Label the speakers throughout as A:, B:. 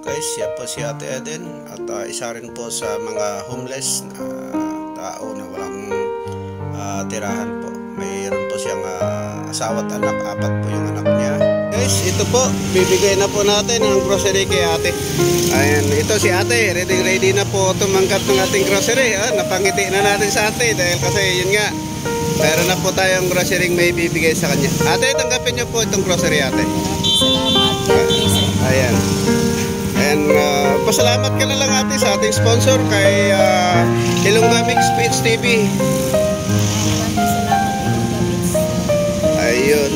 A: Guys, siya po si Ate Eden at isa rin po sa mga homeless na tao na walang tirahan po. Mayroon po siyang asawa at anak, 4 po yung anak niya. Guys, ito po, bibigay na po natin ang grocery kay Ate. Ayan, ito si Ate, ready na po tumanggap ng ating grocery. Napangiti na natin sa Ate dahil kasi yun nga, meron na po tayong grocery may bibigay sa kanya. Ate, tanggapin niyo po itong grocery, Ate.
B: Salamat.
A: Ayan. And pasalamat ka na lang, Ate, sa ating sponsor kay Ilongga Mix Speech TV. Ayun.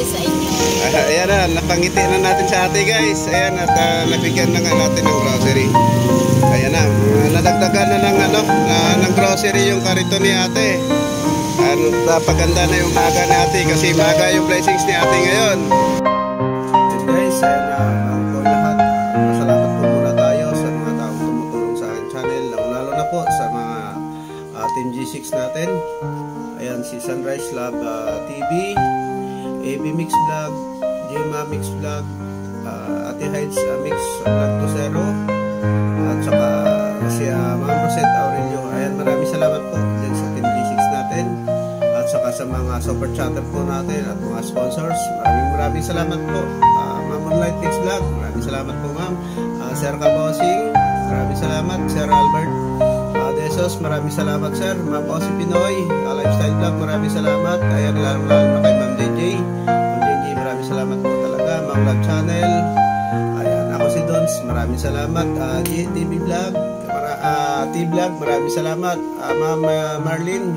B: Sa inyo.
A: Ayan na, napangiti na natin sa Ate, guys. Ayan, at nabigyan na nga natin ng grocery. Ayan na, nadagdagan na ng grocery yung karito ni Ate. Napaganda na yung maga ni Ate kasi maga yung blessings ni Ate ngayon. And guys, ayan po lahat. Masalamat po muna tayo sa mga taong tumutulong sa aking channel, lalo na po sa mga Team G6 natin. Ayan, si Sunrise Lab TV, AB Mix Vlog, Jema Mix Vlog, Ate Heights Mix Vlog 2.0, at saka si Ma'am Rosette Aurelio. Ayan, maraming salamat po dyan sa Team G6 natin, at saka sa mga super chatter po natin at mga sponsors. Maraming salamat po. Ma'am Online Mix Vlog, maraming salamat po, Ma'am. Sir Kabosing, maraming salamat. Sir Albert Desos, maraming salamat, Sir. Ma'am Osi Pinoy, Lifestyle Vlog, maraming salamat. Ayan, lalo na kay Ma'am JJ. Ma'am JJ, maraming salamat po talaga. Ma'am Vlog Channel, ayan, ako si Dons, maraming salamat. TV Vlog, T-Vlog, maraming salamat. Ma'am Marlene,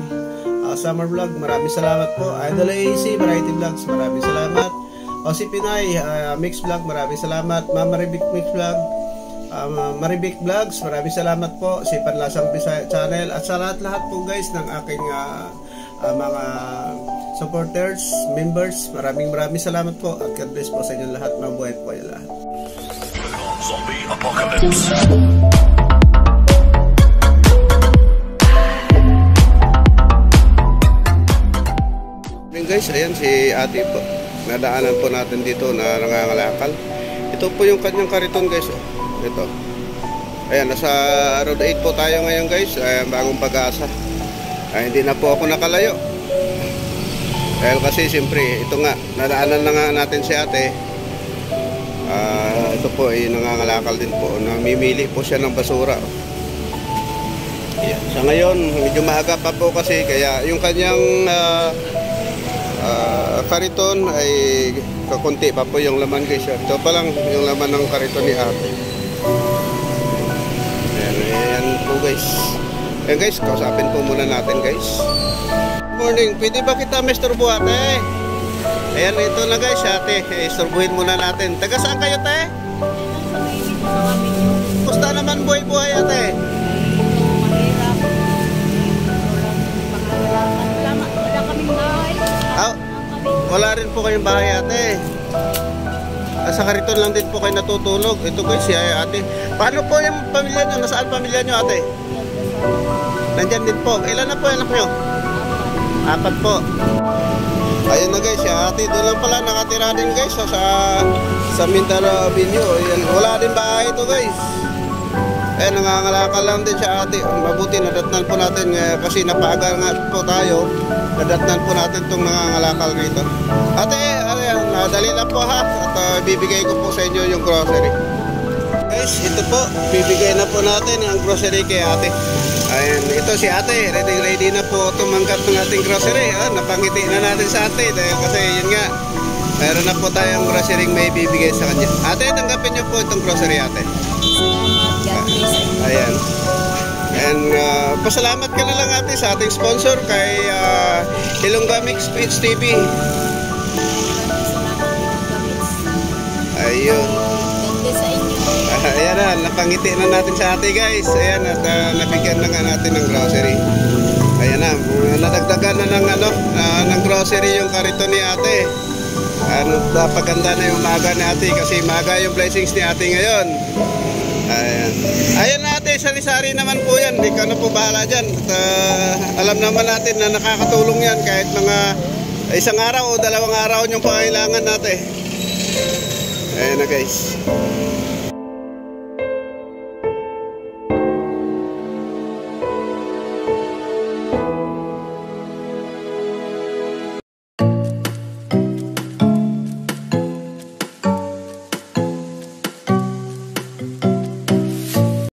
A: Summer Vlog, maraming salamat po. Idol AC, Variety Vlogs, maraming salamat. Osi Pinoy, Mix Vlog, maraming salamat. Ma'am Maribik Mix Vlog, Maribik Vlogs, maraming salamat po. Si Panlasang Bisaya Channel, at sa lahat po, guys, ng aking mga supporters, members, maraming salamat po, at God bless po sa inyo lahat. Mabuhay po kayo lahat.
C: Zombie Apocalypse.
A: Guys, ayan si Ate po. Nadaanan po natin dito na nangangalakal. Ito po yung kanyang kariton, guys. Ito. Ayan, nasa Road 8 po tayo ngayon, guys. Ayan, Bagong Pag-asa. Hindi na po ako nakalayo. Dahil kasi siyempre, ito nga, nadaanan na nga natin si Ate. Ito po ay nangangalakal din po. Namimili po siya ng basura. Ayan. Sa ngayon, medyo maaga pa po kasi, kaya yung kanyang kariton ay kakunti pa po yung laman, guys. Ito pa lang yung laman ng kariton ni Ate. Ayan po, guys. Ayan, guys, kausapin po muna natin, guys. Morning, pwede ba kita mesturbo, Ate? Ayan, ito na, guys, Ate. Isturbuhin muna natin. Taga saan kayo, Te? Kusta naman buhay-buhay, Ate? Wala rin po kayong bahay, Ate. Sa kariton lang din po kayo natutulog. Ito, guys, si Ate. Paano po yung pamilya nyo? Nasaan pamilya nyo, Ate? Nandyan din po. Ilan na po yung anak nyo? 4 po. Ayun na, guys, si Ate. Doon lang pala nakatira din, guys, sa Mindanao Avenue. Ayan. Wala din bahay ito, guys. Ayan, nangangalakal lang din si Ate. Mabuti, nadatnan po natin kasi napaaga nga po tayo. Nadatnan po natin itong nangangalakal rito. Ate, ayan, dali lang po, ha. At bibigay ko po sa inyo yung grocery. Guys, ito po, bibigay na po natin ang grocery kay Ate. Ayan, ito si Ate, ready na po tumanggap ng ating grocery. Napangiti na natin sa Ate dahil kasi yun nga, meron na po tayong grocery may bibigay sa kanya. Ate, tanggapin niyo po itong grocery, Ate. Ayan. And pasalamat ka na lang, Ate, sa ating sponsor kay Ilongga Mix Speech TV. Ayun. Ayan na, napangiti na natin sa Ate, guys. Ayan, at nabigyan na nga natin ng grocery. Ayan na, nadagdagan na ng grocery yung karito ni Ate. Napaganda na yung maga ni Ate kasi maga yung blessings ni Ate ngayon. Ayan. Ayan na, Ate, sari-sari naman po yan. Hindi ka na po bahala dyan. At, alam naman natin na nakakatulong yan kahit mga isang araw o 2 araw yung pangailangan natin. Ayan na, guys.